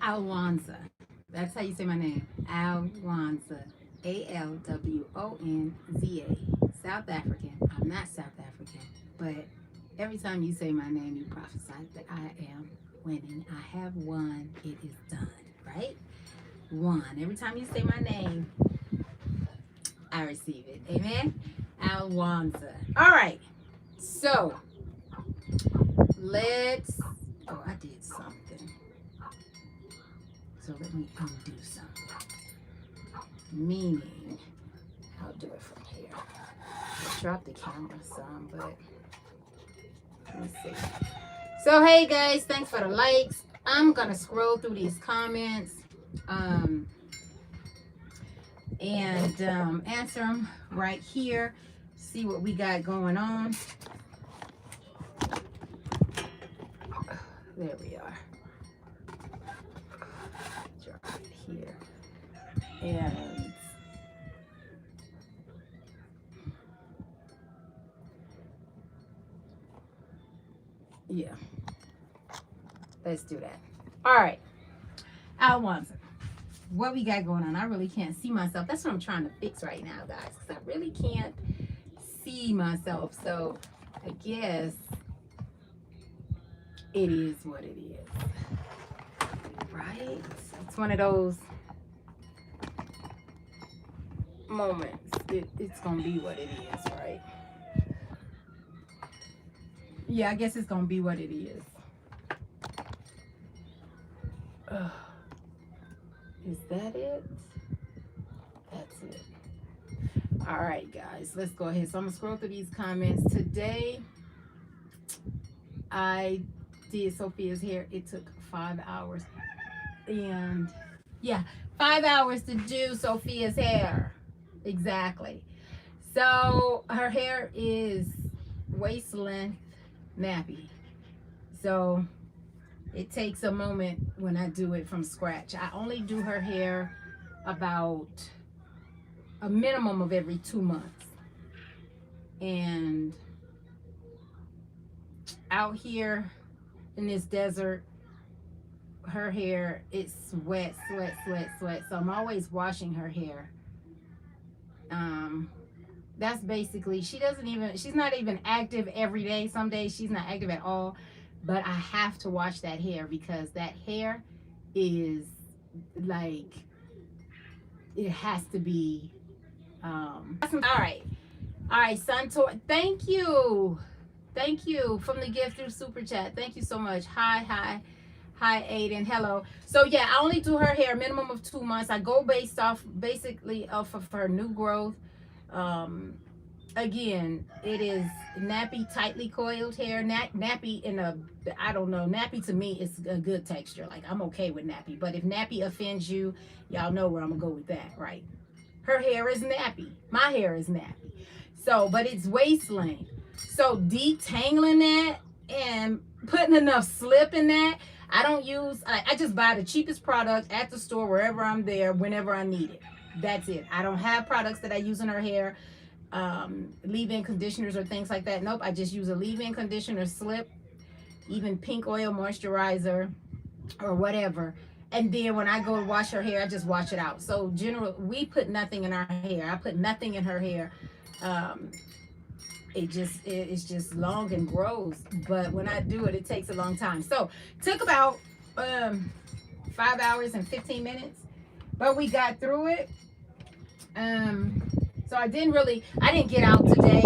Alwanza. That's how you say my name. Alwanza. Alwonza. South African. I'm not South African. But every time you say my name, you prophesy that I am winning. I have won. It is done. Right? Won. Every time you say my name, I receive it. Amen? Alwanza. All right. So let's. Oh, I did something. So let me undo something. Meaning, I'll do it from here. I dropped the camera some, but let me see. So hey guys, thanks for the likes. I'm gonna scroll through these comments um, and answer them right here. See what we got going on. There we are. Drop it here. And yeah, let's do that. All right, Alwanza, what we got going on? I really can't see myself. That's what I'm trying to fix right now, guys, because I really can't see myself. So I guess it is what it is, right? It's one of those moments. It's gonna be what it is, right? Yeah, I guess it's gonna be what it is. Is that it? That's it. All right, guys, let's go ahead. So I'm gonna scroll through these comments. Today, I did Sophia's hair. It took 5 hours. And yeah, 5 hours to do Sophia's hair. Exactly. So her hair is waist length nappy. So it takes a moment when I do it from scratch. I only do her hair about a minimum of every 2 months. And out here in this desert, her hair is sweat. So I'm always washing her hair. That's basically, she's not even active every day. Some days she's not active at all, but I have to wash that hair because that hair is like, it has to be, all right, Santor, thank you from the gift through super chat. Thank you so much. Hi Aiden, hello. So yeah, I only do her hair a minimum of 2 months. I go basically off of her new growth. Again, it is nappy, tightly coiled hair. Nappy in a, I don't know, nappy to me is a good texture. Like, I'm okay with nappy, but if nappy offends you, y'all know where I'm gonna go with that, right? Her hair is nappy, my hair is nappy. So, but it's waist length. So detangling that and putting enough slip in that, I don't use, I just buy the cheapest product at the store wherever I'm there, whenever I need it. That's it. I don't have products that I use in her hair, leave-in conditioners or things like that. Nope, I just use a leave-in conditioner, slip, even pink oil moisturizer or whatever. And then when I go to wash her hair, I just wash it out. So we put nothing in our hair. I put nothing in her hair. It's just long and grows, but when I do it, it takes a long time. So took about 5 hours and 15 minutes, but we got through it. So I didn't get out today.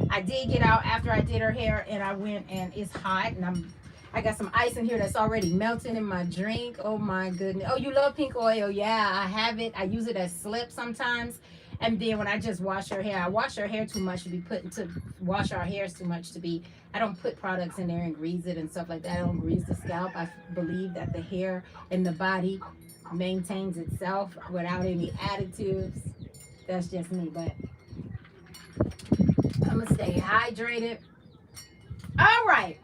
I did get out after I did her hair, and I went, and it's hot, and I got some ice in here that's already melting in my drink. Oh my goodness. Oh, you love pink oil? Yeah, I have it. I use it as slip sometimes. And then when I just wash her hair, I wash her hair too much to wash our hairs too much to be, I don't put products in there and grease it and stuff like that. I don't grease the scalp. I believe that the hair and the body maintains itself without any additives. That's just me, but I'm gonna stay hydrated. All right,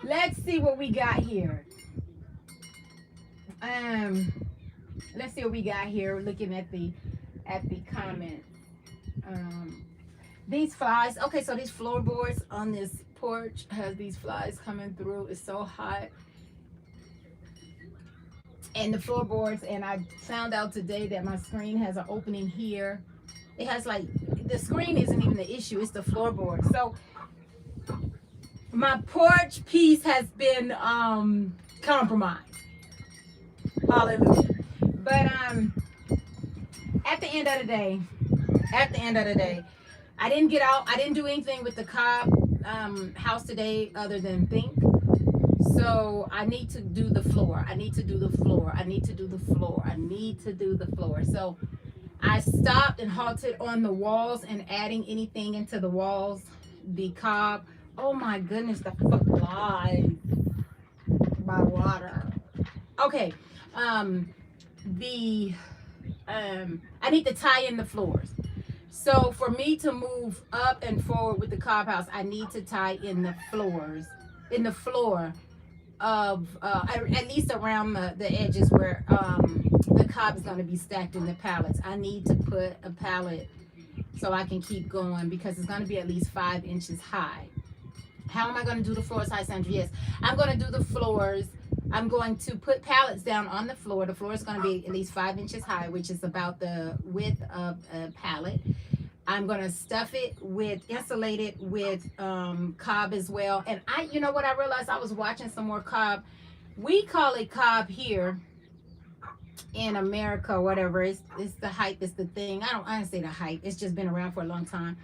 let's see what we got here. Let's see what we got here. Looking at the comments. These flies. Okay, so these floorboards on this porch has these flies coming through. It's so hot. and the floorboards. And I found out today that my screen has an opening here. It has like, the screen isn't even the issue, it's the floorboard. So my porch piece has been compromised. Hallelujah. But at the end of the day, I didn't get out. I didn't do anything with the Cobb house today other than think. So I need to do the floor. I need to do the floor. I need to do the floor. I need to do the floor. So I stopped and halted on the walls and adding anything into the walls. The Cobb. Oh my goodness, the fuck lies. My water. Okay. I need to tie in the floors. So for me to move up and forward with the Cobb house, I need to tie in the floors, in the floor of at least around the edges where the Cobb is going to be stacked in the pallets. I need to put a pallet so I can keep going because it's going to be at least 5 inches high. How am I going to do the floors? Hi, Sandra. Yes, I'm going to do the floors. I'm going to put pallets down on the floor. The floor is going to be at least 5 inches high, which is about the width of a pallet. I'm going to stuff it with, insulate it with Cobb as well. And you know what I realized? I was watching some more Cobb. We call it Cobb here in America, whatever. It's the hype, it's the thing. I don't say the hype. It's just been around for a long time.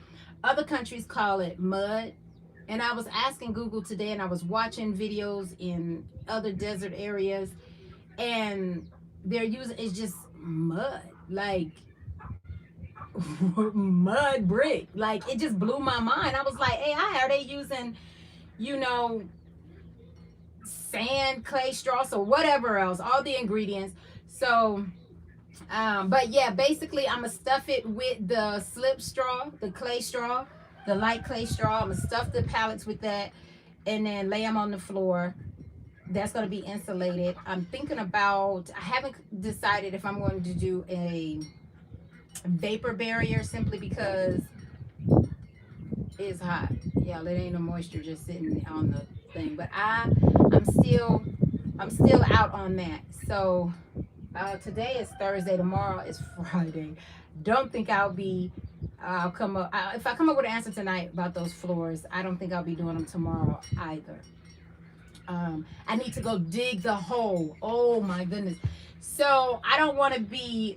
Other countries call it mud. And I was asking Google today, and I was watching videos in other desert areas, and they're using, it's just mud, like mud brick. Like, it just blew my mind. I was like, hey, are they using, you know, sand, clay, straw, so whatever else, all the ingredients. So, but yeah, basically I'm gonna stuff it with the slip straw, the clay straw, the light clay straw. I'm gonna stuff the pallets with that and then lay them on the floor. That's gonna be insulated. I'm thinking about, I haven't decided if I'm going to do a vapor barrier simply because it's hot. Yeah, there ain't no moisture just sitting on the thing. But I'm still out on that. So today is Thursday, tomorrow is Friday. Don't think I'll come up, if I come up with an answer tonight about those floors, I don't think I'll be doing them tomorrow either. I need to go dig the hole. Oh my goodness. So I don't want to be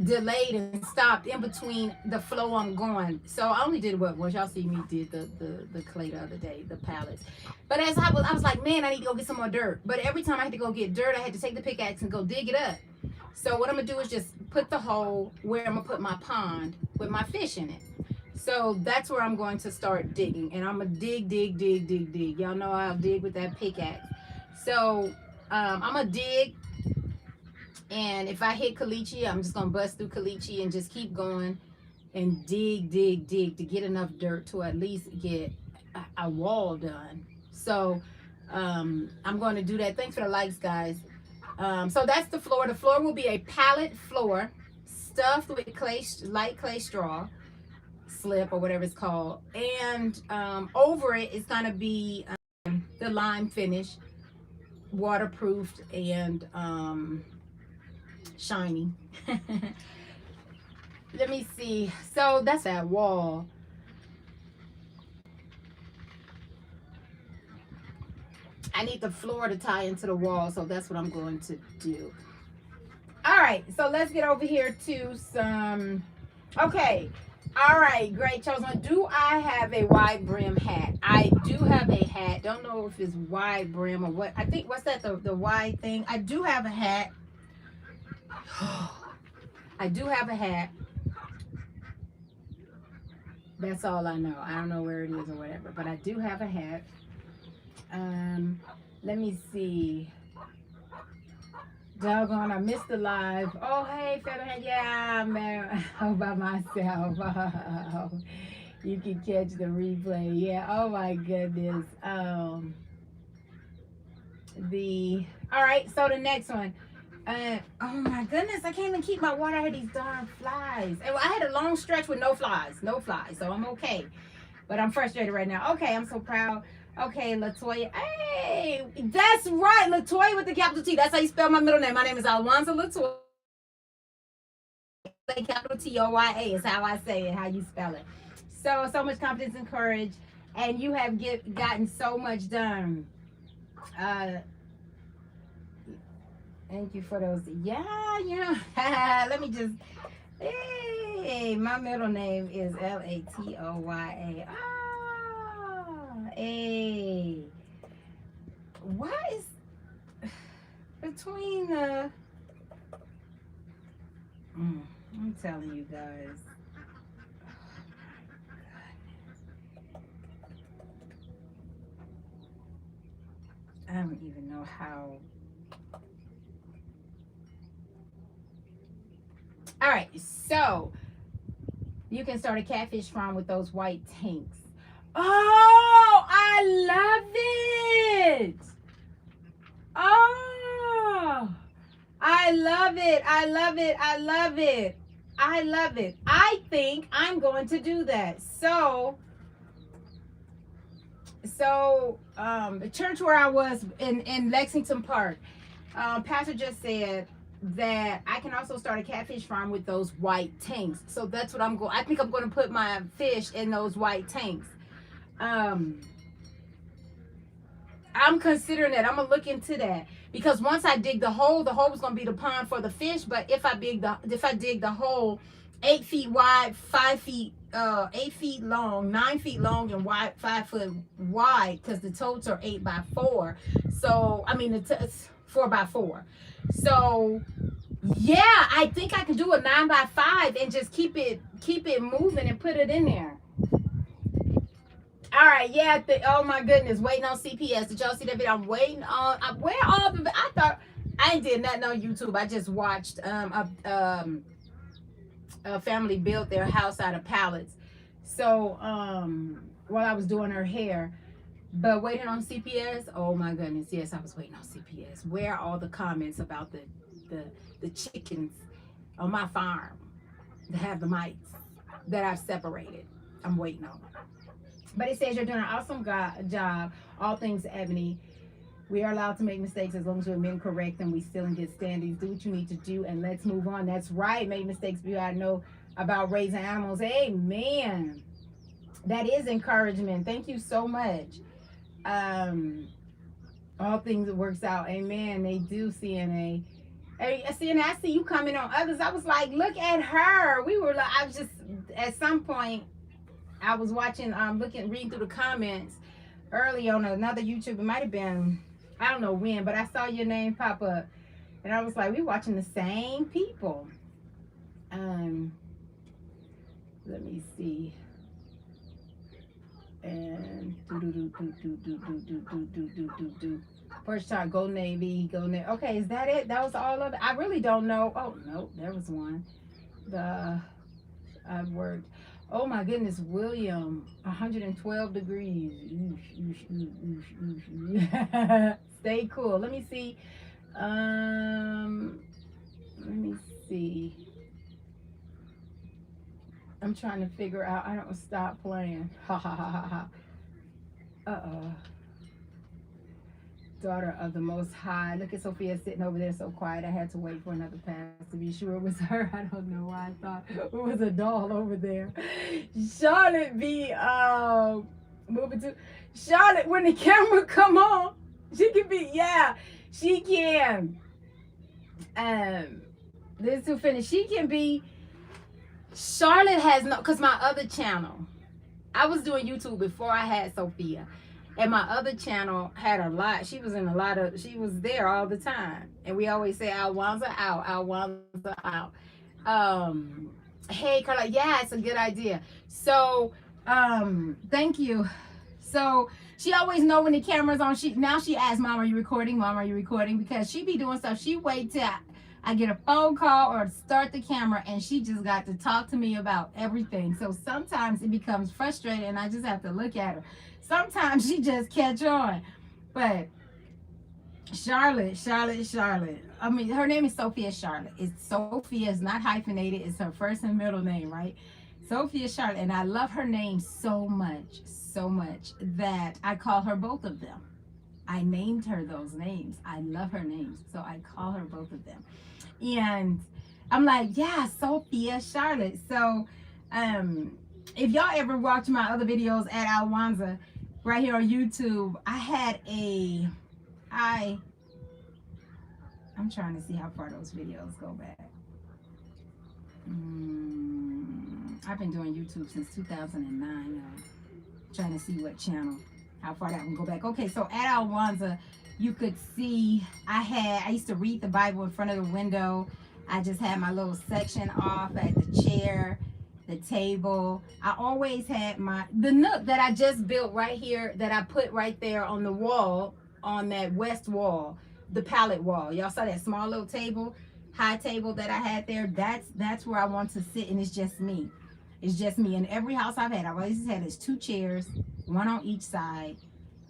delayed and stopped in between the flow I'm going. So I only did what y'all see me did the clay the other day, the pallets. But as I was like, man, I need to go get some more dirt. But every time I had to go get dirt, I had to take the pickaxe and go dig it up. So what I'm gonna do is just put the hole where I'm gonna put my pond with my fish in it. So that's where I'm going to start digging, and I'm gonna dig. Y'all know I'll dig with that pickaxe. So I'm gonna dig, and if I hit caliche, I'm just gonna bust through caliche and just keep going and dig to get enough dirt to at least get a wall done. So I'm going to do that. Thanks for the likes, guys. So that's the floor. The floor will be a pallet floor stuffed with clay, light clay straw, slip or whatever it's called, and over it is going to be the lime finish, waterproofed and shiny. Let me see. So that's that wall. I need the floor to tie into the wall, so that's what I'm going to do. All right, so let's get over here to some, okay. All right, great, Chosen. Do I have a wide brim hat? I do have a hat. Don't know if it's wide brim or what. I think, what's that, the wide thing? I do have a hat. I do have a hat. That's all I know. I don't know where it is or whatever, but I do have a hat. Let me see. Doggone, I missed the live. Oh, hey, Featherhead. Yeah, man. All by myself. Oh, you can catch the replay. Yeah. Oh, my goodness. All right. So the next one. Oh, my goodness. I can't even keep my water. I had these darn flies. I had a long stretch with no flies. No flies. So I'm okay. But I'm frustrated right now. Okay. I'm so proud. Okay, Latoya. Hey, that's right. Latoya with the capital T. That's how you spell my middle name. My name is Alwanza Latoya. Capital Toya is how I say it, how you spell it. So much confidence and courage, and you have gotten so much done. Uh, Thank you for those. Yeah, let me just. Hey, my middle name is Latoya. Ah, hey. Why is between the? I'm telling you guys. I don't even know how. All right, so you can start a catfish farm with those white tanks. Oh, I love it. Oh, I love it. I love it. I love it. I love it. I think I'm going to do that. The church where I was in Lexington Park, pastor just said that I can also start a catfish farm with those white tanks. So that's what I'm going. I think I'm going to put my fish in those white tanks. Um, I'm considering that. I'm gonna look into that because once I dig the hole was gonna be the pond for the fish. But if I dig the hole 8 feet wide, 5 feet, 8 feet long, 9 feet long, and wide 5 foot wide, because the totes are 8x4. So I mean it's 4x4. So yeah, I think I can do a 9x5 and just keep it moving and put it in there. All right, yeah. Oh my goodness, waiting on CPS. Did y'all see that video? I'm waiting on. Where all the? I thought I did nothing on YouTube. I just watched a family built their house out of pallets. So while I was doing her hair, but waiting on CPS. Oh my goodness, yes, I was waiting on CPS. Where are all the comments about the the chickens on my farm that have the mites that I've separated? I'm waiting on. But it says you're doing an awesome job. All things Ebony. We are allowed to make mistakes as long as we admit correct and we still in good standings. Do what you need to do and let's move on. That's right. Make mistakes, but I know about raising animals. Amen. That is encouragement. Thank you so much. All things it works out. Amen. They do, CNA. Hey, CNA, I see you coming on others. I was like, look at her. We were like, I was just at some point. I was watching, reading through the comments early on another YouTube. It might have been, I don't know when, but I saw your name pop up, and I was like, we watching the same people. Let me see. And first shot, go Navy, go Navy. Okay, is that it? That was all of it. I really don't know. Oh no, there was one. I've worked. Oh my goodness, William, 112 degrees. Stay cool. Let me see. Let me see. I'm trying to figure out. I don't stop playing. Ha ha ha ha ha. Uh-oh. Daughter of the Most High. Look at Sophia sitting over there so quiet. I had to wait for another pass to be sure it was her. I don't know why I thought it was a doll over there. Charlotte be moving to Charlotte when the camera come on. She can be, yeah, she can. This to finish. She can be. Charlotte has no, because my other channel, I was doing YouTube before I had Sophia. And my other channel had a lot. She was there all the time. And we always say, Alwanza out, Alwanza out. Hey, Carla, yeah, it's a good idea. So, thank you. So, she always know when the camera's on. Now she asks, Mom, are you recording? Mom, are you recording? Because she be doing stuff. She wait till I get a phone call or start the camera, and she just got to talk to me about everything. So, sometimes it becomes frustrating, and I just have to look at her. Sometimes she just catch on. But Charlotte. I mean, her name is Sophia Charlotte. It's Sophia. It's not hyphenated. It's her first and middle name, right? Sophia Charlotte, and I love her name so much that I call her both of them. I named her those names. I love her names, so I call her both of them. And I'm like, yeah, Sophia Charlotte. So, if y'all ever watch my other videos at Alwanza, right here on YouTube, I'm trying to see how far those videos go back. I've been doing YouTube since 2009, y'all. Trying to see what channel, how far that one go back. Okay, so at Alwanza, you could see I used to read the Bible in front of the window. I just had my little section off at the chair, the table. I always had the nook that I just built right here, that I put right there on the wall, on that west wall, the pallet wall. Y'all saw that small little table, high table that I had there? That's where I want to sit, and it's just me. It's just me. In every house I've always had is 2 chairs, one on each side,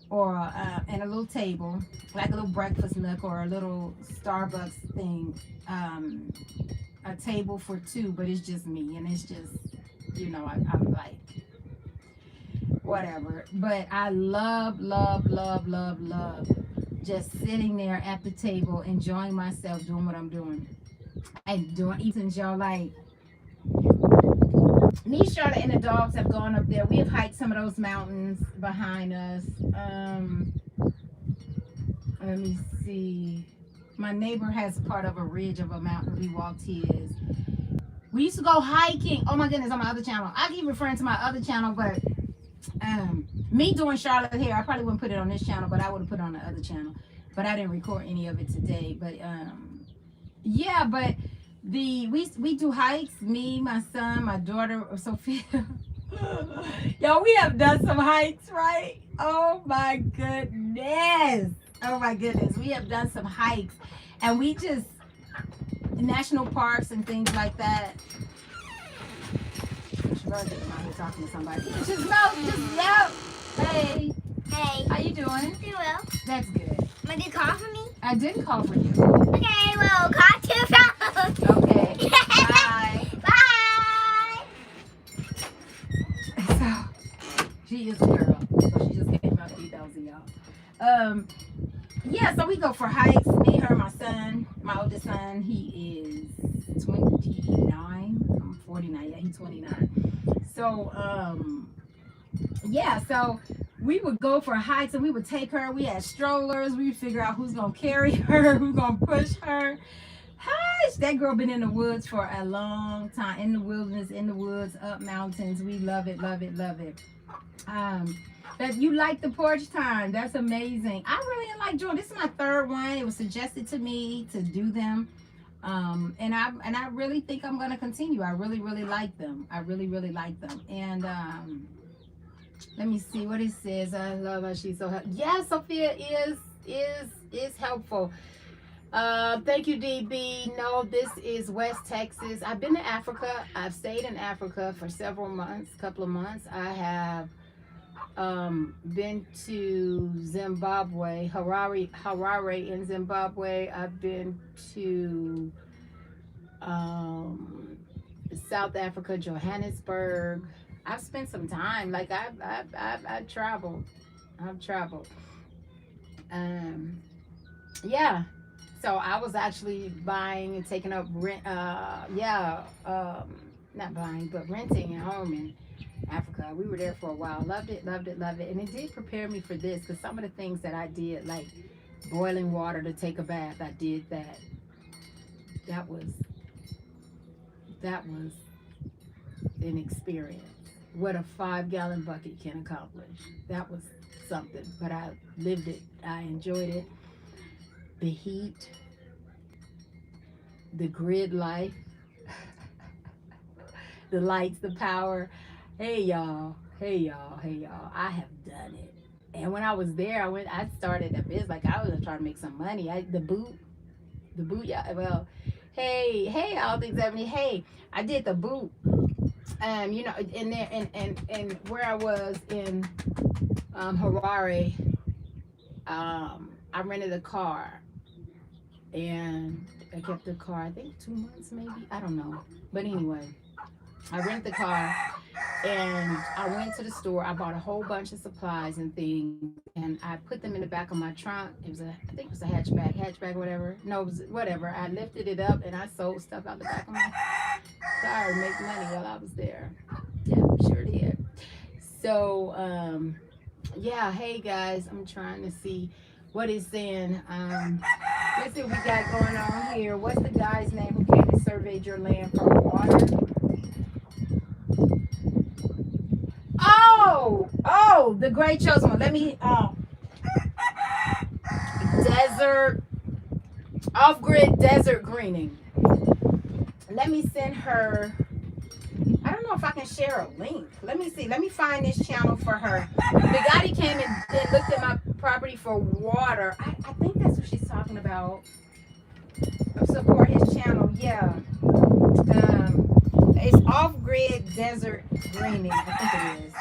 or and a little table, like a little breakfast nook or a little Starbucks thing. A table for 2, but it's just me, and it's just, you know, I'm like, whatever. But I love just sitting there at the table, enjoying myself, doing what I'm doing. And doing, even y'all, like, me, Charlotte, and the dogs have gone up there. We have hiked some of those mountains behind us. Let me see. My neighbor has part of a ridge of a mountain. We walked his. We used to go hiking. Oh my goodness, on my other channel. I keep referring to my other channel, but me doing Charlotte here, I probably wouldn't put it on this channel, but I would have put it on the other channel. But I didn't record any of it today. But yeah, but we do hikes. Me, my son, my daughter, Sophia. Yo, we have done some hikes, right? Oh my goodness. Oh my goodness. We have done some hikes, and we just, national parks and things like that. I'm here talking to somebody. Just no. Hey. Hey. How you doing? Doing well. That's good. Did you call for me? I didn't call for you. Okay, well, call to your phone. Okay. Bye. Bye. So, she is a girl. So she just came out to eat those, y'all. Yeah, so we go for hikes. Me, her, my son, my oldest son. He is 29. I'm 49. Yeah, he's 29. So, yeah, so we would go for hikes, and we would take her. We had strollers. We would figure out who's gonna carry her, who's gonna push her. Hush! That girl been in the woods for a long time, in the wilderness, in the woods, up mountains. We love it. That you like the porch time. That's amazing. I really like doing. This is my 3rd one. It was suggested to me to do them. And I really think I'm gonna continue. I really like them. I really like them. And let me see what it says. I love how she's so helpful. Yeah, Sophia is helpful. Thank you, DB. No, this is West Texas. I've been to Africa. I've stayed in Africa for several months, couple of months. I have been to Zimbabwe, Harare in Zimbabwe. I've been to South Africa, Johannesburg. I've spent some time. Like I've traveled. Yeah. So I was actually buying and taking up rent. Not buying, but renting a home in Africa. We were there for a while. Loved it. And it did prepare me for this, because some of the things that I did, like boiling water to take a bath, I did that. That was an experience. What a 5-gallon bucket can accomplish. That was something. But I lived it. I enjoyed it. The heat, the grid life, the lights, the power. Hey y'all, I have done it. And when I was there, I started a business. Like, I was trying to make some money. The boot, yeah. Well, hey, all things happening. Hey, I did the boot. You know, in there, and where I was in Harare, I rented a car, and I kept the car, I think 2 months maybe, I don't know, but anyway, I rented the car and I went to the store. I bought a whole bunch of supplies and things, and I put them in the back of my trunk. I think it was a hatchback, whatever. No, it was whatever. I lifted it up and I sold stuff out the back of my car and make money while I was there. Yeah, sure did. So, yeah, hey guys, I'm trying to see what it's saying. Let's see what we got going on here. What's the guy's name who came and surveyed your land for water? Oh, the great chosen one. Let me, desert, off-grid desert greening. Let me send her, I don't know if I can share a link. Let me see. Let me find this channel for her. The guy that came and looked at my property for water. I think that's what she's talking about. Support his channel. Yeah. It's off-grid desert greening. I think it is.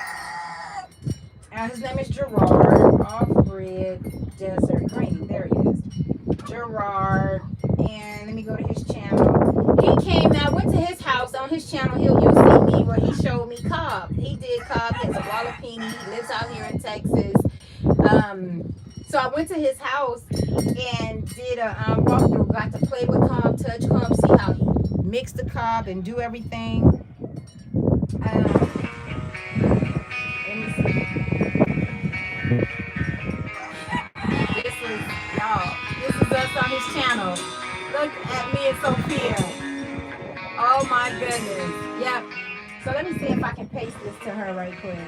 His name is Gerard. Off-grid desert greening. There he is. Gerard. And let me go to his channel. He came. I went to his house. On his channel, you'll see me where he showed me Cobb. He did Cobb. He has a Wallapini. He lives out here in Texas. So I went to his house and did a walkthrough. Got to play with Cobb, touch Cobb, see how he mixed the Cobb and do everything. Let me see. This is y'all. This is us on his channel. Look at me and Sophia. Oh my goodness. Yep. So let me see if I can paste this to her right quick.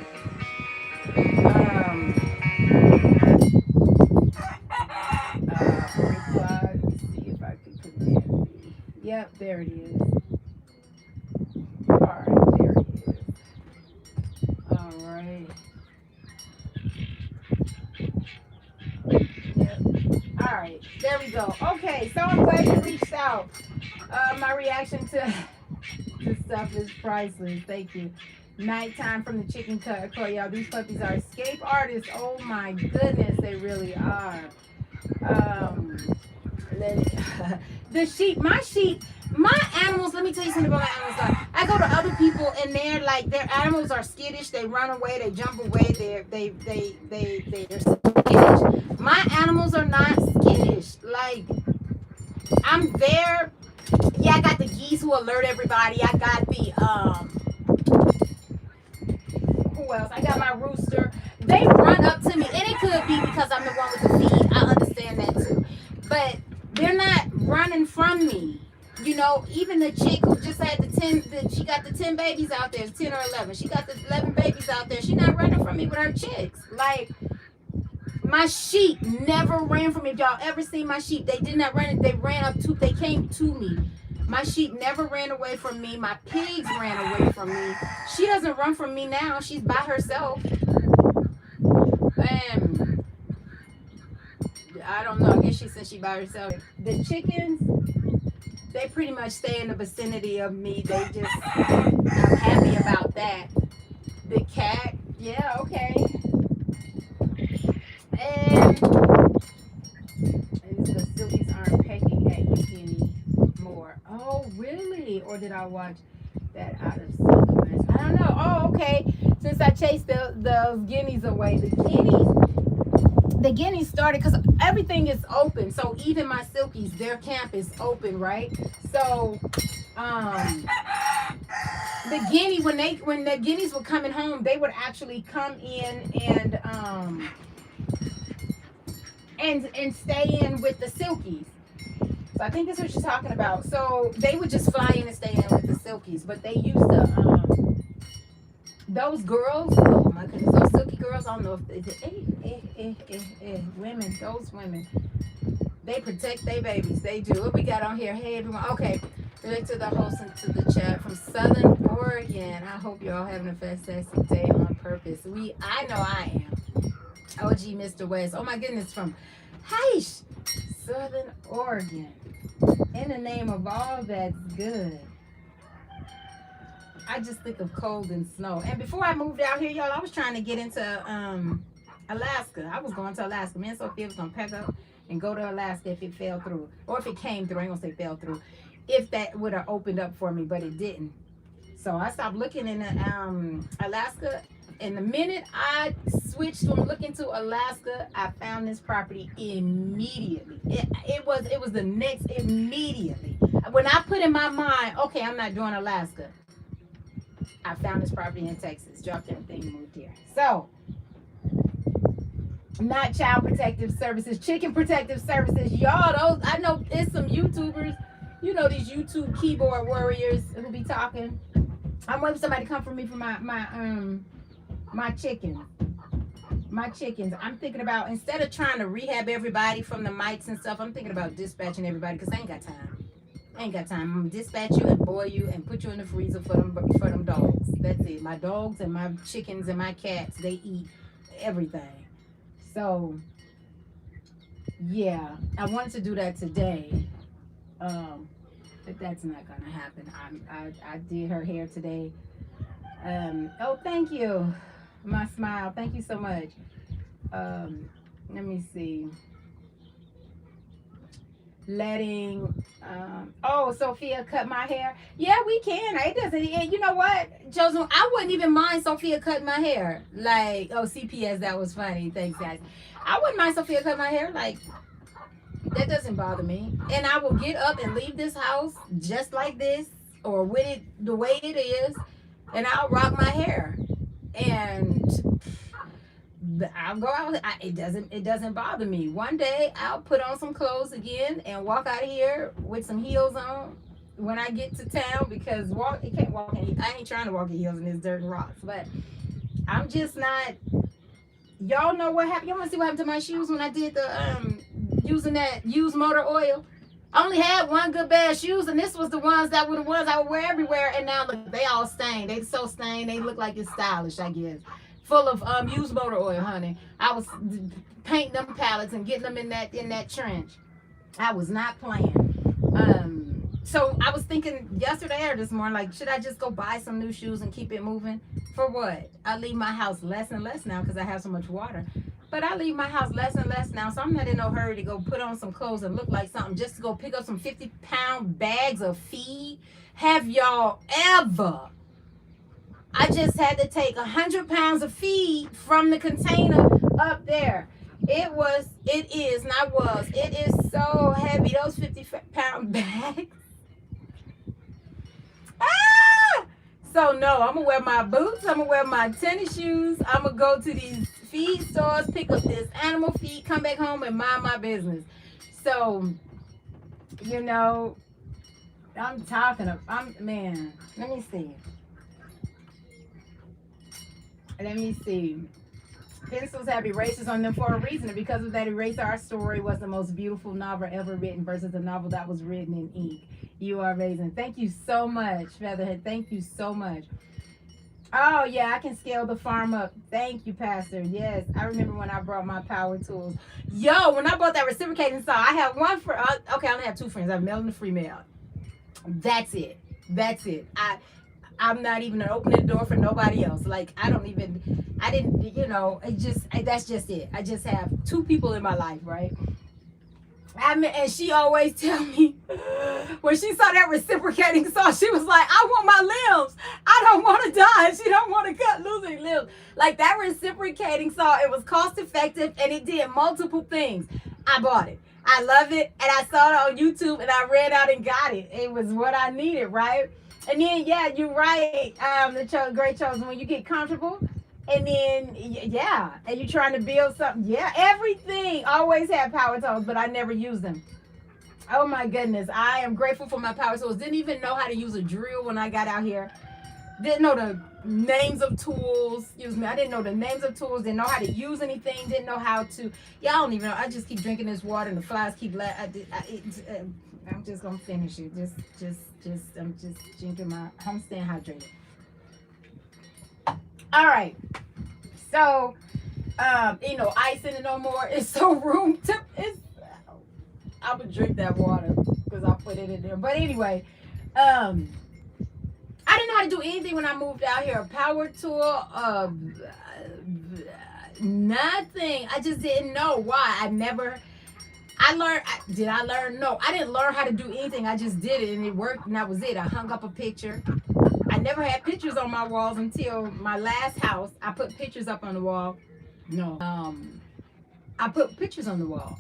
Reply. Let me see if I can put that. Yep, there it is. All right, there it is. All right. Yep. All right, there we go. Okay, so I'm glad you reached out. My reaction to this stuff is priceless. Thank you. Nighttime from the chicken cut. Y'all, these puppies are escape artists. Oh my goodness, they really are. The sheep, my animals, let me tell you something about my animals. I go to other people and they're like, their animals are skittish, they run away, they jump away, they're skittish. My animals are not skittish. Like, I'm there. Yeah, I got the geese who alert everybody. I got the who else? I got my rooster. They run up to me, and it could be because I'm the one with the feed. I understand that too, but they're not running from me. You know, even the chick who just had she got the 10 babies out there, 10 or 11. She got the 11 babies out there. She's not running from me with her chicks. Like, my sheep never ran from me. If y'all ever seen my sheep, they did not run. They came to me. My sheep never ran away from me. My pigs ran away from me. She doesn't run from me now. She's by herself. I don't know. I guess she said she by herself. The chickens, they pretty much stay in the vicinity of me. They just, I'm happy about that. The cat, yeah, okay. And the silkies aren't pecking at you anymore. Oh, really? Or did I watch that out of sequence? I don't know. Oh, okay. Since I chased those guineas away, the guineas started because everything is open. So even my silkies, their camp is open, right? So the guinea, when the guineas were coming home, they would actually come in and stay in with the silkies. So I think that's what you're talking about. So they would just fly in and stay in with the silkies, but they used to those girls, oh my goodness, those silky girls, I don't know if women, those women, they protect their babies. They do. What we got on here? Hey everyone. Okay. Relate to the host and to the chat from Southern Oregon. I hope you're all having a fantastic day on purpose. I know I am. OG Mr. West. Oh my goodness, from Heish, Southern Oregon. In the name of all that's good. I just think of cold and snow. And before I moved out here, y'all, I was trying to get into Alaska. I was going to Alaska. Me and Sophia was going to pack up and go to Alaska if it fell through. Or if it came through. I ain't going to say fell through. If that would have opened up for me, but it didn't. So I stopped looking in Alaska. And the minute I switched from looking to Alaska, I found this property immediately. It was the next immediately. When I put in my mind, okay, I'm not doing Alaska, I found this property in Texas, dropped everything, and moved here. So, not Child Protective Services, Chicken Protective Services. Y'all, those, I know it's some YouTubers, you know, these YouTube keyboard warriors who be talking. I'm waiting for somebody to come for me for my chickens. My chickens. I'm thinking about, instead of trying to rehab everybody from the mites and stuff, I'm thinking about dispatching everybody because I ain't got time. I ain't got time. I'm gonna dispatch you and boil you and put you in the freezer for them dogs. That's it. My dogs and my chickens and my cats, they eat everything. So yeah, I wanted to do that today. But that's not gonna happen. I did her hair today. Oh, thank you. My smile. Thank you so much. Let me see. Letting Sophia cut my hair. Yeah, we can. It doesn't. And you know what, Joseph? I wouldn't even mind Sophia cutting my hair. Like, oh, CPS, that was funny. Thanks, guys. I wouldn't mind Sophia cutting my hair. Like, that doesn't bother me. And I will get up and leave this house just like this, or with it the way it is, and I'll rock my hair. And I'll go out. It doesn't bother me. One day I'll put on some clothes again and walk out of here with some heels on when I get to town, because you can't walk in. I ain't trying to walk in heels in this dirt and rocks, but I'm just not. Y'all know what happened. Y'all want to see what happened to my shoes when I did the using that used motor oil? I only had one good bad shoes, and this was the ones that were the ones I would wear everywhere. And now look, they all stained. They so stained. They look like it's stylish, I guess. Full of used motor oil, honey. I was painting them pallets and getting them in that trench. I was not playing. So I was thinking yesterday or this morning, like, should I just go buy some new shoes and keep it moving? For what? I leave my house less and less now because I have so much water. But I leave my house less and less now, so I'm not in no hurry to go put on some clothes and look like something just to go pick up some 50-pound bags of feed. Have y'all ever? I just had to take 100 pounds of feed from the container up there. It is so heavy, those 50-pound bags. Ah! So no, I'm gonna wear my boots, I'm gonna wear my tennis shoes, I'm gonna go to these feed stores, pick up this animal feed, come back home and mind my business. So, you know, man, let me see. Pencils have erasers on them for a reason, and because of that eraser, our story was the most beautiful novel ever written versus a novel that was written in ink. You are amazing. Thank you so much, Featherhead. Thank you so much. Oh, yeah, I can scale the farm up. Thank you, Pastor. Yes, I remember when I brought my power tools. Yo, when I bought that reciprocating saw, I have one for, okay, I only have two friends. I have male and a female. That's it. I'm not even opening the door for nobody else. Like, that's just it. I just have two people in my life, right? And she always tell me, when she saw that reciprocating saw, she was like, I want my limbs. I don't want to die. She don't want to cut losing limbs. Like, that reciprocating saw, it was cost effective and it did multiple things. I bought it. I love it. And I saw it on YouTube and I ran out and got it. It was what I needed, right? And then, yeah, you're right. The great chosen, when you get comfortable, and then, yeah, and you're trying to build something. Yeah, everything. Always had power tools, but I never used them. Oh, my goodness. I am grateful for my power tools. Didn't even know how to use a drill when I got out here. Didn't know the names of tools. I didn't know the names of tools. Didn't know how to use anything. Didn't know how to. Yeah, I don't even know. I just keep drinking this water, and the flies keep. I'm just gonna finish it. I'm just drinking I'm staying hydrated. All right. So, ice in it no more. It's so room temp. I'm gonna drink that water because I put it in there. But anyway, I didn't know how to do anything when I moved out here. A power tool, nothing. I just didn't know why. Did I learn? No, I didn't learn how to do anything. I just did it and it worked and that was it. I hung up a picture. I never had pictures on my walls until my last house. I put pictures up on the wall. No. I put pictures on the wall.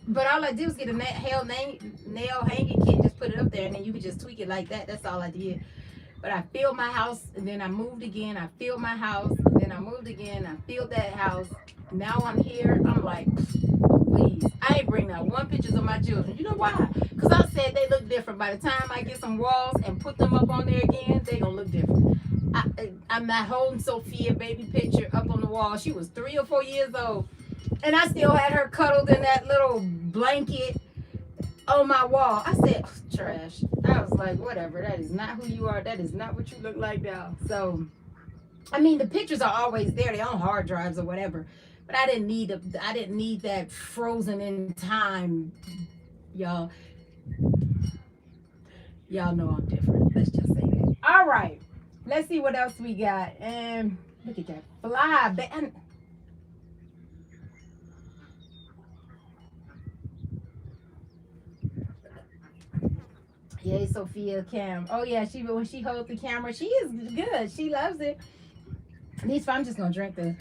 But all I did was get a nail hanging kit and just put it up there, and then you could just tweak it like that. That's all I did. But I filled my house, and then I moved again. I filled my house, and then I moved again. I filled that house. Now I'm here. I'm like, please. I ain't bring out one pictures of my children. You know why? Because I said they look different. By the time I get some walls and put them up on there again, they gonna look different. I'm not holding Sophia baby picture up on the wall. She was 3 or 4 years old, and I still had her cuddled in that little blanket on my wall. I said, trash. I was like, whatever. That is not who you are. That is not what you look like now. So, I mean, the pictures are always there. They're on hard drives or whatever. But I didn't need that frozen in time, y'all. Y'all know I'm different. Let's just say that. All right. Let's see what else we got. And look at that fly. Yay, Sophia Cam. Oh yeah, when she holds the camera, she is good. She loves it. I'm just gonna drink this.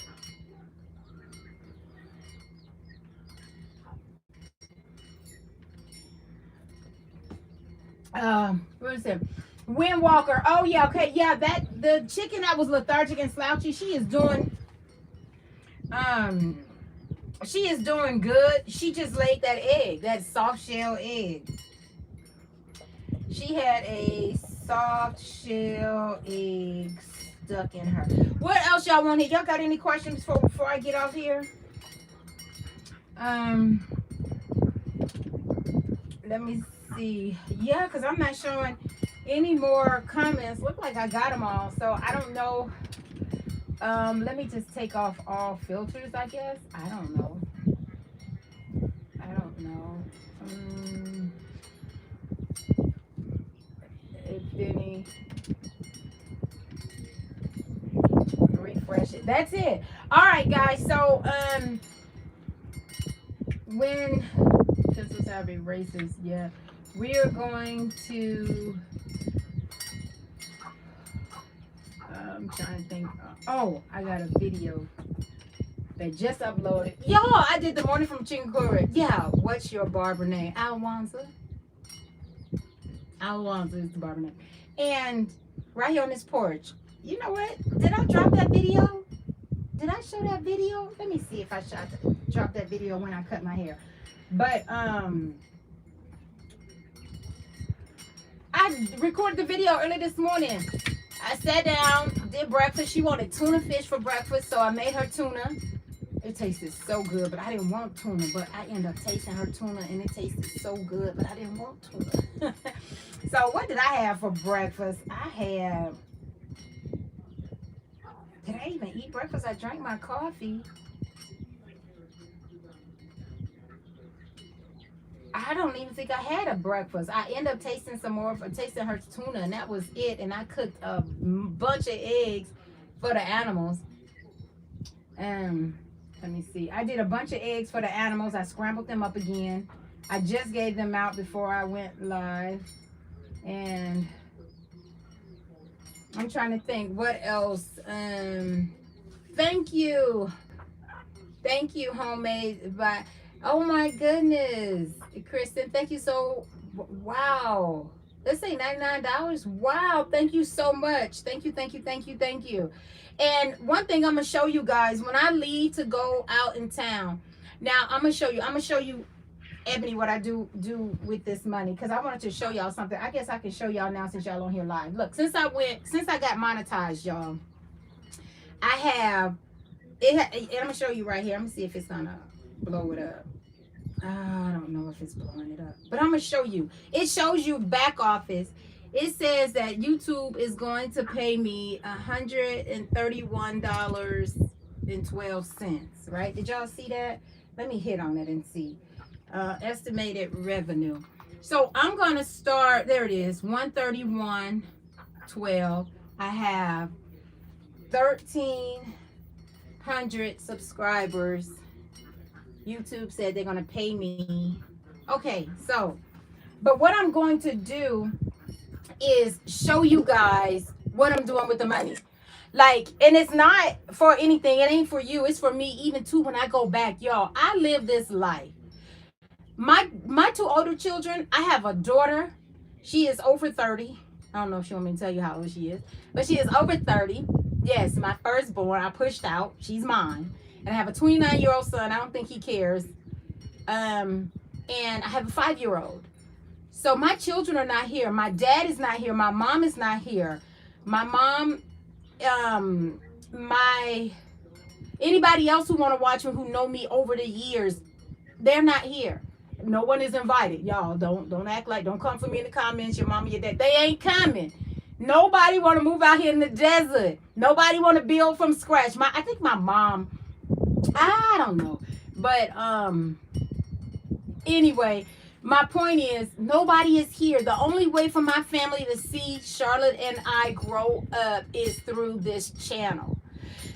What is it? Wind Walker. Oh yeah, okay, yeah. The chicken that was lethargic and slouchy, she is doing good. She just laid that egg, that soft shell egg. She had a soft shell egg stuck in her. What else y'all want here? Y'all got any questions before I get off here? Let me see. Yeah, because I'm not showing any more comments. Look like I got them all. So I don't know. Let me just take off all filters, I guess. I don't know. If any, refresh it. That's it. All right, guys. So since it's have erasers, yeah, we are going to. I'm trying to think. Oh, I got a video that just uploaded. Y'all, I did the morning from Chincourt. Yeah, what's your barber name? Alwanza. Alwanza is the barber name. And right here on this porch. You know what? Did I drop that video? Did I show that video? Let me see if I dropped that video when I cut my hair. But I recorded the video early this morning. I sat down, did breakfast. She wanted tuna fish for breakfast, so I made her tuna. It tasted so good, but I didn't want tuna. But I ended up tasting her tuna, and it tasted so good, but I didn't want tuna. So what did I have for breakfast? Did I even eat breakfast? I drank my coffee. I don't even think I had a breakfast. I ended up tasting tasting her tuna, and that was it. And I cooked a bunch of eggs for the animals. Let me see. I did a bunch of eggs for the animals. I scrambled them up again. I just gave them out before I went live. And I'm trying to think what else. Thank you. Thank you, Homemade by. Oh my goodness, Kristen, thank you so. Wow. Let's say $99. Wow, thank you so much. Thank you. And one thing I'm gonna show you guys when I leave to go out in town. Now I'm gonna show you, Ebony, what I do with this money, because I wanted to show y'all something. I guess I can show y'all now since y'all on here live. Look, since I got monetized, y'all, I have it. And I'm gonna show you right here. I'm gonna see if it's gonna blow it up. I don't know if it's blowing it up, but I'm gonna show you. It shows you back office. It says that YouTube is going to pay me $131.12. Right? Did y'all see that? Let me hit on it and see. Estimated revenue. So I'm gonna start. There it is. 131.12. I have 1,300 subscribers. YouTube said they're gonna pay me. Okay, so, but what I'm going to do is show you guys what I'm doing with the money. Like, and it's not for anything. It ain't for you. It's for me. Even too, when I go back, y'all, I live this life. My two older children, I have a daughter. She is over 30. I don't know if she want me to tell you how old she is, but she is over 30. Yes, my firstborn, I pushed out. She's mine. And I have a 29-year-old son. I don't think he cares. And I have a 5-year-old. So my children are not here. My dad is not here. My mom is not here. My mom, my anybody else who want to watch me who know me over the years, they're not here. No one is invited. Y'all don't act like, don't come for me in the comments, your mama, your dad. They ain't coming. Nobody want to move out here in the desert. Nobody want to build from scratch. I think my mom, I don't know. But anyway, my point is nobody is here. The only way for my family to see Charlotte and I grow up is through this channel.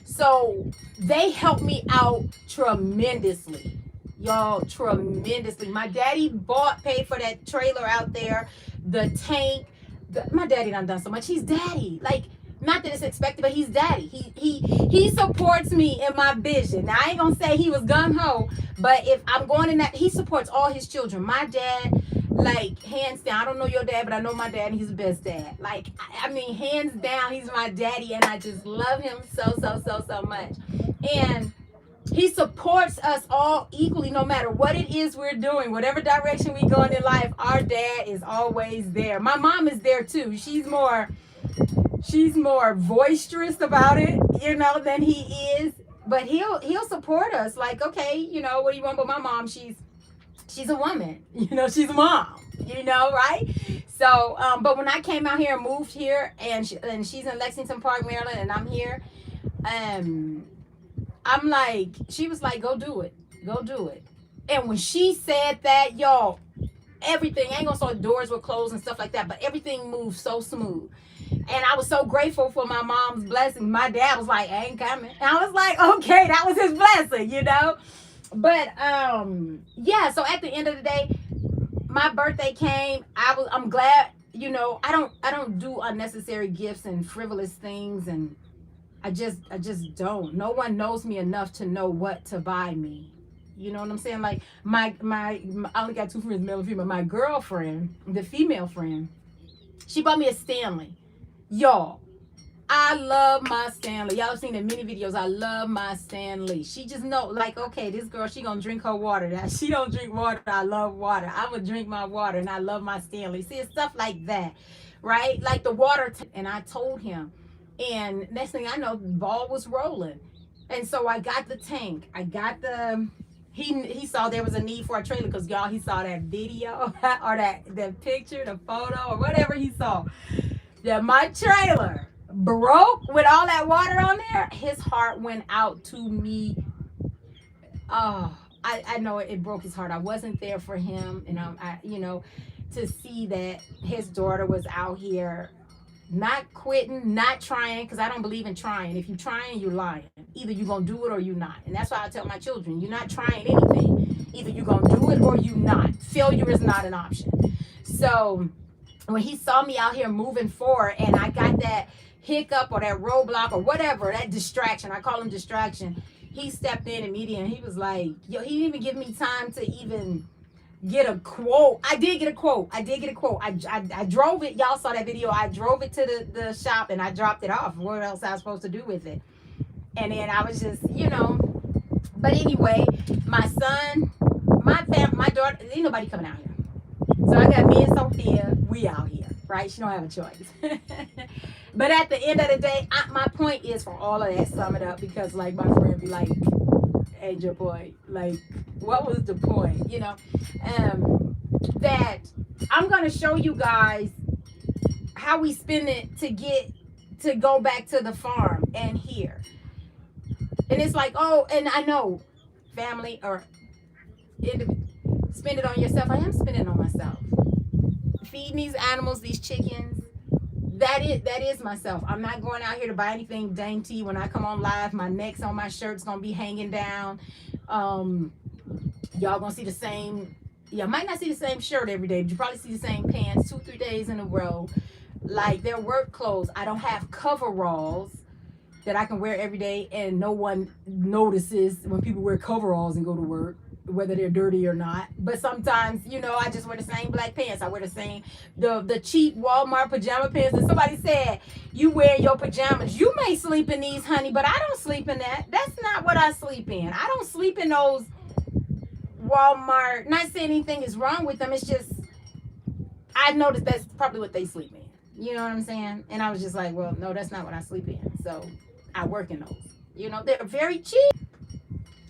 So they helped me out tremendously. Y'all, tremendously. My daddy paid for that trailer out there, the tank. My daddy done so much. He's daddy. Like, not that it's expected, but he's daddy. He supports me in my vision. Now, I ain't gonna say he was gung-ho, but if I'm going in that, he supports all his children. My dad, like, hands down, I don't know your dad, but I know my dad, and he's the best dad. Like, I mean, hands down, he's my daddy, and I just love him so much. And he supports us all equally, no matter what it is we're doing, whatever direction we go in life. Our dad is always there. My mom is there too. She's more boisterous about it, than he is. But he'll support us. Like, okay, what do you want? But my mom, she's a woman. She's a mom. Right? So, but when I came out here and moved here, and she's in Lexington Park, Maryland, and I'm here, I'm like, she was like, go do it. And when she said that, y'all, everything, I ain't gonna say doors were closed and stuff like that, but everything moved so smooth. And I was so grateful for my mom's blessing. My dad was like, I ain't coming. And I was like, okay, that was his blessing, But yeah, so at the end of the day, my birthday came. I'm glad, I don't do unnecessary gifts and frivolous things, and I just don't. No one knows me enough to know what to buy me. You know what I'm saying? Like my I only got two friends, male and female. My girlfriend, the female friend, she bought me a Stanley. Y'all, I love my Stanley. Y'all have seen in many videos. I love my Stanley. She just know, like, okay, this girl, she gonna drink her water. That she don't drink water. I love water. I would drink my water, and I love my Stanley. See, it's stuff like that, right? Like the water. And I told him. And next thing I know, the ball was rolling. And so I got the tank. I got the, he saw there was a need for a trailer because, y'all, he saw that video or that picture, the photo, or whatever he saw. That my trailer broke with all that water on there. His heart went out to me. Oh, I know it broke his heart. I wasn't there for him. And to see that his daughter was out here not quitting, not trying, because I don't believe in trying. If you're trying, you're lying. Either you're going to do it or you're not. And that's why I tell my children, you're not trying anything. Either you're going to do it or you're not. Failure is not an option. So when he saw me out here moving forward and I got that hiccup or that roadblock or whatever, that distraction, I call him distraction, he stepped in immediately and he was like, yo, he didn't even give me time to even get a quote. I did get a quote. I drove it. Y'all saw that video. I drove it to the shop and I dropped it off. What else I was supposed to do with it? And then I was just, But anyway, my son, my daughter, ain't nobody coming out here. So I got me and Sophia. We out here, right? She don't have a choice. But at the end of the day, my point is for all of that, sum it up, because like my friend be like, Angel boy, like, what was the point? That I'm gonna show you guys how we spend it to go back to the farm and here. And it's like, oh, and I know family or spend it on yourself. I am spending it on myself. Feeding these animals, these chickens, that is myself. I'm not going out here to buy anything dainty. When I come on live, my neck's on my shirt's gonna be hanging down. Y'all gonna see the same. Y'all might not see the same shirt every day, but you probably see the same pants 2-3 days in a row. Like their work clothes, I don't have coveralls that I can wear every day and no one notices when people wear coveralls and go to work, whether they're dirty or not. But sometimes, I just wear the same black pants. I wear the cheap Walmart pajama pants. And somebody said, you wear your pajamas. You may sleep in these, honey, but I don't sleep in that. That's not what I sleep in. I don't sleep in those Walmart. Not saying anything is wrong with them. It's just, I noticed that's probably what they sleep in. You know what I'm saying? And I was just like, well, no, that's not what I sleep in. So I work in those. They're very cheap.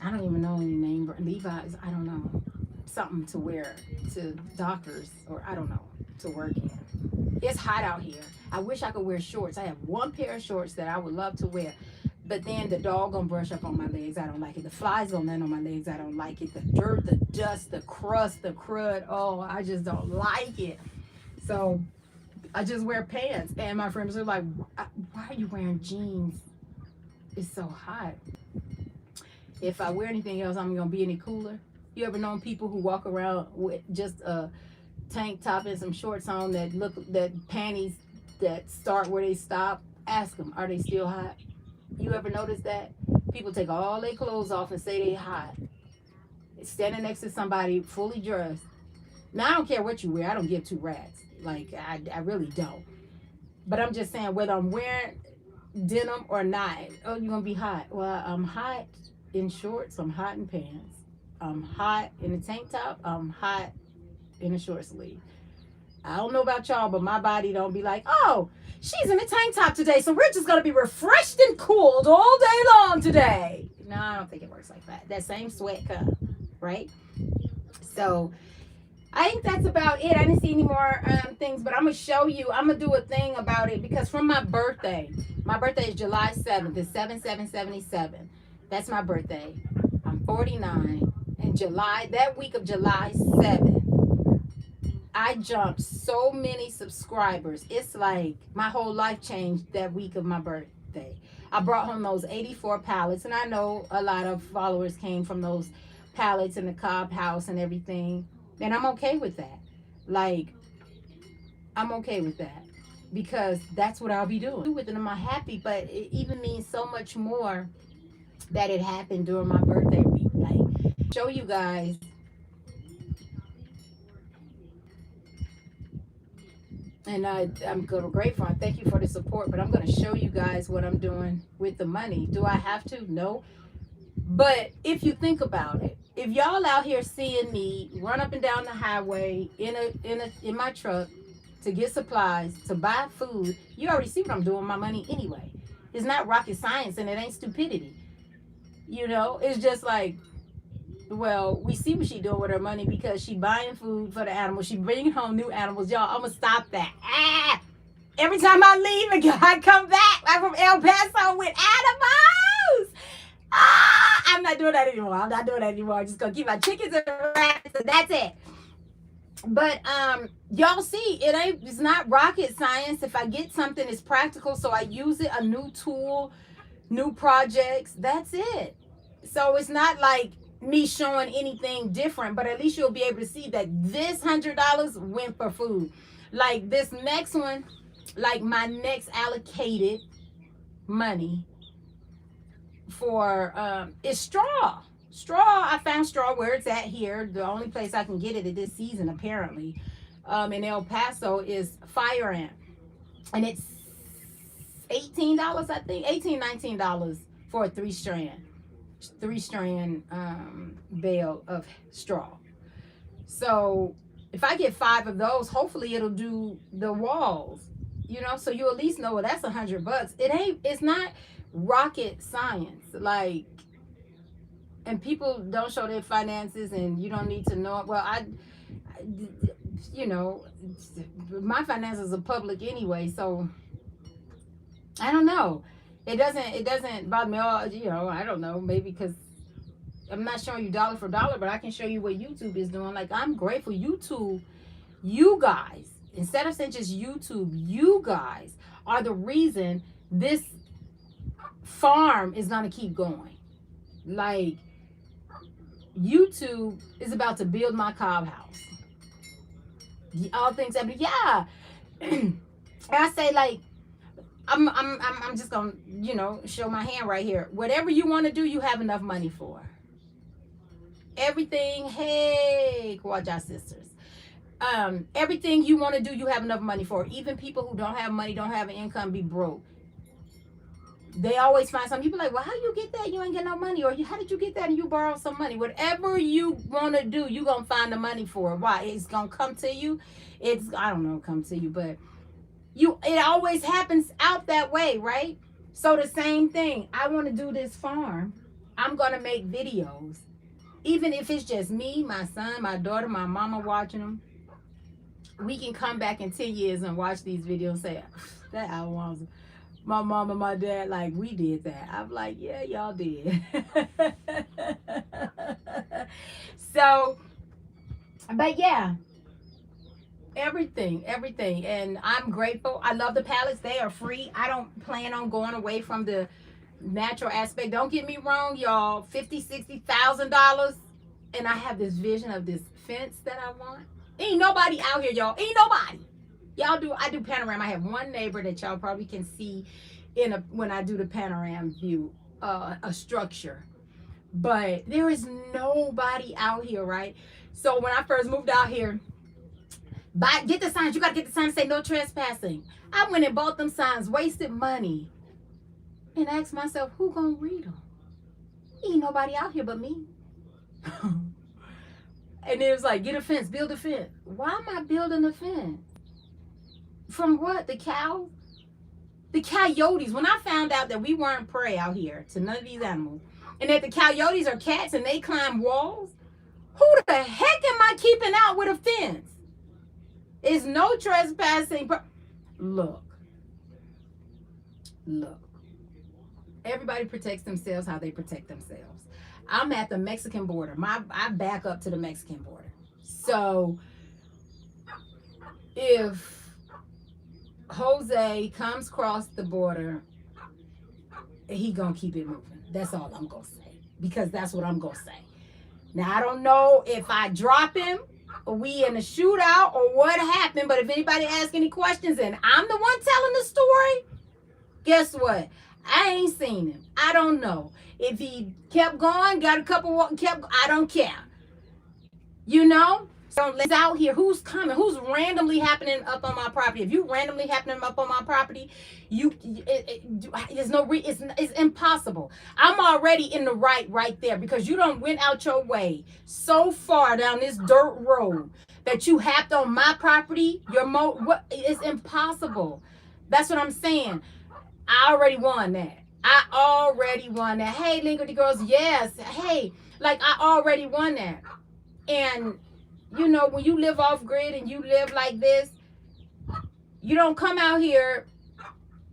I don't even know any name. Levi's, I don't know. Something to wear to Dockers, or I don't know, to work in. It's hot out here. I wish I could wear shorts. I have one pair of shorts that I would love to wear. But then the dog gonna brush up on my legs. I don't like it. The flies gonna land on my legs. I don't like it. The dirt, the dust, the crust, the crud. Oh, I just don't like it. So I just wear pants. And my friends are like, why are you wearing jeans? It's so hot. If I wear anything else, I'm gonna be any cooler. You ever known people who walk around with just a tank top and some shorts on that panties that start where they stop? Ask them, are they still hot? You ever notice that? People take all their clothes off and say they hot. Standing next to somebody fully dressed. Now, I don't care what you wear. I don't give two rats. Like, I really don't. But I'm just saying, whether I'm wearing denim or not, oh, you're going to be hot. Well, I'm hot in shorts. I'm hot in pants. I'm hot in a tank top. I'm hot in a short sleeve. I don't know about y'all, but my body don't be like, oh, she's in a tank top today, so we're just going to be refreshed and cooled all day long today. No, I don't think it works like that. That same sweat cup, right? So I think that's about it. I didn't see any more things, but I'm going to show you. I'm going to do a thing about it because from my birthday is July 7th. It's 7777. That's my birthday. I'm 49. And that week of July 7th, I jumped so many subscribers. It's like my whole life changed that week of my birthday. I brought home those 84 pallets, and I know a lot of followers came from those pallets in the Cobb house and everything. And I'm okay with that. Like, I'm okay with that because that's what I'll be doing with it. I'm happy, but it even means so much more that it happened during my birthday week. Like, show you guys. And I'm grateful. I thank you for the support, but I'm going to show you guys what I'm doing with the money. Do I have to? No. But if you think about it, if y'all out here seeing me run up and down the highway in my truck to get supplies, to buy food, you already see what I'm doing with my money anyway. It's not rocket science and it ain't stupidity. It's just like, well, we see what she doing with her money because she buying food for the animals. She bringing home new animals. Y'all, I'm going to stop that. Every time I leave, I come back. I'm from El Paso with animals. I'm not doing that anymore. I'm just going to keep my chickens and rabbits, and that's it. But y'all see, it's not rocket science. If I get something, it's practical. So I use it, a new tool, new projects. That's it. So it's not like me showing anything different, but at least you'll be able to see that this $100 went for food. Like this next one, like my next allocated money for is straw. I found straw where it's at here. The only place I can get it at this season apparently in El Paso is Fire Ant, and it's $18, I think $19 for a three strand bale of straw. So if I get 5 of those, hopefully it'll do the walls, so you at least know, well, that's $100. It's not rocket science. Like, and people don't show their finances and you don't need to know it. Well, my finances are public anyway, so I don't know. It doesn't bother me all, I don't know, maybe because I'm not showing you dollar for dollar, but I can show you what YouTube is doing. Like, I'm grateful. YouTube, you guys, instead of saying just YouTube, you guys are the reason this farm is going to keep going. Like, YouTube is about to build my Cobb house. All things happen. Yeah. I say, like, I'm just gonna, show my hand right here. Whatever you want to do, you have enough money for. Everything, hey, Kawaja sisters. Everything you want to do, you have enough money for. Even people who don't have money, don't have an income, be broke. They always find something. You be like, well, how you get that? You ain't get no money. Or how did you get that and you borrow some money? Whatever you want to do, you going to find the money for. Why? It's going to come to you. I don't know, come to you, but it always happens out that way, right? So the same thing. I want to do this farm. I'm going to make videos. Even if it's just me, my son, my daughter, my mama watching them. We can come back in 10 years and watch these videos and say, that album was, my mom and my dad, like, we did that. I'm like, yeah, y'all did. So, but yeah, everything. And I'm grateful. I love the pallets. They are free. I don't plan on going away from the natural aspect. Don't get me wrong, y'all. $50,000-$60,000. And I have this vision of this fence that I want. Ain't nobody out here, y'all. Ain't nobody. I do panorama. I have one neighbor that y'all probably can see when I do the panorama view, a structure. But there is nobody out here, right? So when I first moved out here, get the signs. You got to get the signs that say no trespassing. I went and bought them signs, wasted money, and asked myself, who gonna read them? Ain't nobody out here but me. And it was like, get a fence, build a fence. Why am I building a fence? From what? The cows? The coyotes. When I found out that we weren't prey out here to none of these animals, and that the coyotes are cats and they climb walls, who the heck am I keeping out with a fence? It's no trespassing. Look. Everybody protects themselves how they protect themselves. I'm at the Mexican border. I back up to the Mexican border. So if Jose comes across the border, he gonna keep it moving. That's all I'm gonna say, because that's what I'm gonna say. Now I don't know if I drop him, or we in a shootout, or what happened. But if anybody asks any questions and I'm the one telling the story, guess what? I ain't seen him. I don't know. If he kept going, got a couple, I don't care. So let's out here. Who's coming? Who's randomly happening up on my property? If you randomly happening up on my property, there's no it's impossible. I'm already in the right there, because you don't went out your way so far down this dirt road that you happed on my property. It's impossible. That's what I'm saying. I already won that. Hey, Lingerty girls, yes. Hey, like, I already won that. And, when you live off grid and you live like this, you don't come out here.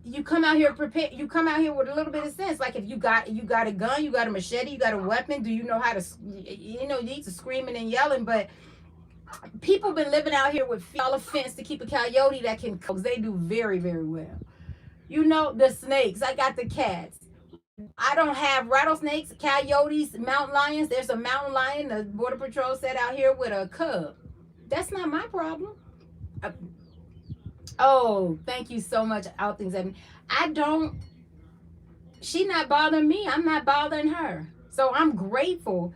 You come out here prepared. You come out here with a little bit of sense. Like, if you got a gun, you got a machete, you got a weapon. Do you know how to, you need to screaming and yelling? But people been living out here with a fence to keep a coyote that can, because they do very, very well. The snakes. I got the cats. I don't have rattlesnakes, coyotes, mountain lions. There's a mountain lion, the Border Patrol said, out here with a cub. That's not my problem. Thank you so much, Outthings. She not bothering me. I'm not bothering her. So I'm grateful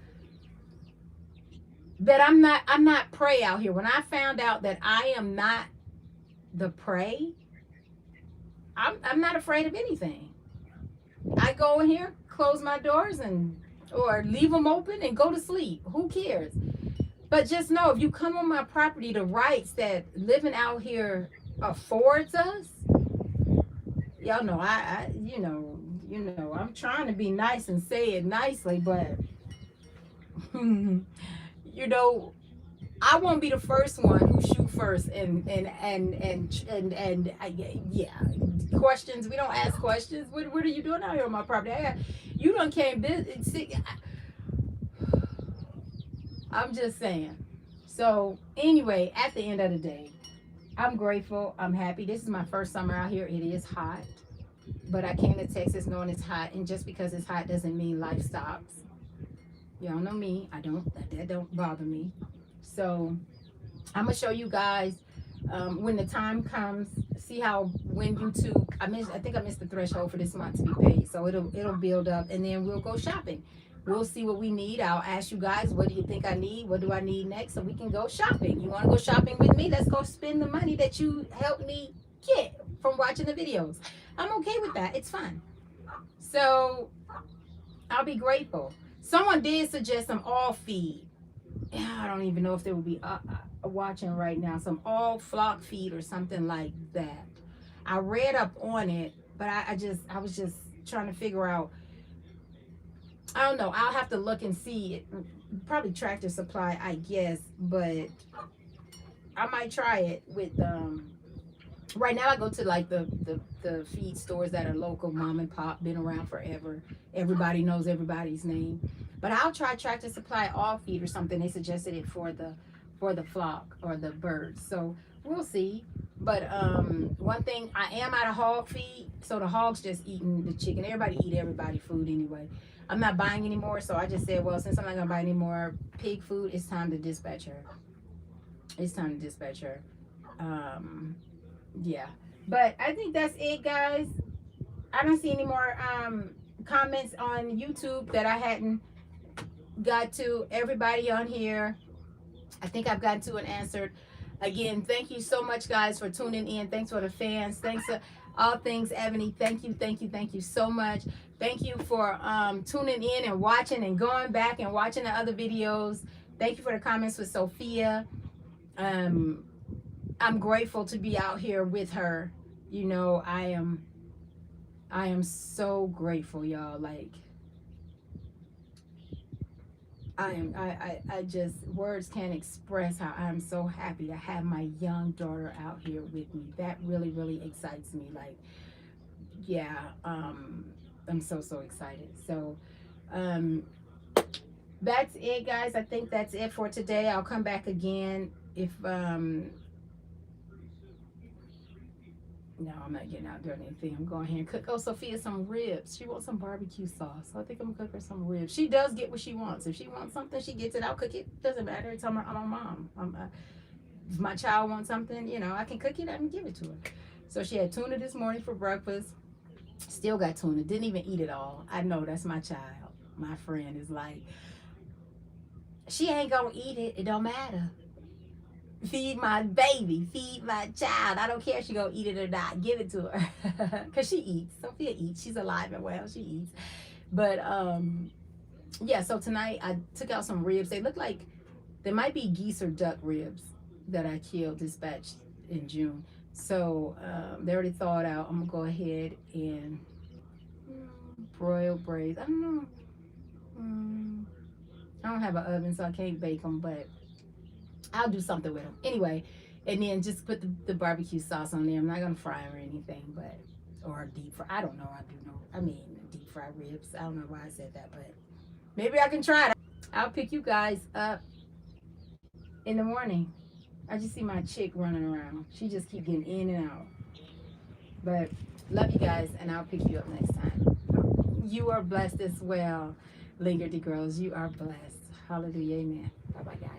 that I'm not prey out here. When I found out that I am not the prey, I'm not afraid of anything. I go in here, close my doors, or leave them open and go to sleep. Who cares? But just know, if you come on my property, the rights that living out here affords us, y'all know, I'm trying to be nice and say it nicely, but I won't be the first one who shoot first and yeah. Questions. We don't ask questions. What are you doing out here on my property? You done came visit. I'm just saying. So anyway, at the end of the day, I'm grateful. I'm happy. This is my first summer out here. It is hot, but I came to Texas knowing it's hot, and just because it's hot doesn't mean life stops. Y'all know me. That don't bother me. So I'm gonna show you guys when the time comes, see how when YouTube, I think I missed the threshold for this month to be paid, so it'll build up, and then we'll go shopping. We'll see what we need. I'll ask you guys, what do you think I need? What do I need next? So we can go shopping. You want to go shopping with me? Let's go spend the money that you helped me get from watching the videos. I'm okay with that. It's fun. So I'll be grateful. Someone did suggest some all feed. I don't even know if they will be watching right now. Some all flock feed or something like that. I read up on it, but I was just trying to figure out. I don't know. I'll have to look and see it. Probably Tractor Supply, I guess, but I might try it with right now I go to like the feed stores that are local, mom and pop, been around forever. Everybody knows everybody's name. But I'll try Tractor Supply all feed or something. They suggested it for the flock or the birds. So we'll see. But one thing, I am out of hog feed, so the hogs just eating the chicken. Everybody eat everybody food anyway. I'm not buying anymore, so I just said, well, since I'm not gonna buy any more pig food, it's time to dispatch her. It's time to dispatch her. Yeah, but I think that's it, guys. I don't see any more comments on YouTube that I hadn't got to. Everybody on here, I think I've gotten to and answered. Again, thank you so much, guys, for tuning in. Thanks for the fans. Thanks to all things Ebony. Thank you so much. Thank you for tuning in and watching and going back and watching the other videos. Thank you for the comments with Sophia. I'm grateful to be out here with her. You know, I am so grateful, y'all. Like, I just, words can't express how I'm so happy to have my young daughter out here with me. That really, really excites me. Like, yeah, I'm so excited. So, that's it, guys. I think that's it for today. I'll come back again if, no, I'm not getting out doing anything. I'm going here and cook. Oh, Sophia, some ribs. She wants some barbecue sauce. So I think I'm going to cook her some ribs. She does get what she wants. If she wants something, she gets it. I'll cook it. Doesn't matter. It's I'm a mom. If my child wants something, you know, I can cook it. I can give it to her. So she had tuna this morning for breakfast. Still got tuna. Didn't even eat it all. I know, that's my child. My friend is like, she ain't going to eat it. It don't matter. Feed my baby, feed my child. I don't care if she gonna eat it or not. Give it to her. Because she eats. Sophia eats. She's alive and well. She eats. But yeah, so tonight I took out some ribs. They look like they might be geese or duck ribs that I killed, dispatched in June. So they already thawed out. I'm gonna go ahead and broil, braise. I don't know. I don't have an oven, so I can't bake them, but I'll do something with them. Anyway, and then just put the barbecue sauce on there. I'm not going to fry them or anything, but, or deep fry. I don't know. I mean, deep fried ribs. I don't know why I said that, but maybe I can try it. I'll pick you guys up in the morning. I just see my chick running around. She just keep getting in and out. But love you guys, and I'll pick you up next time. You are blessed as well, Lingerty girls. You are blessed. Hallelujah. Amen. Bye-bye, guys.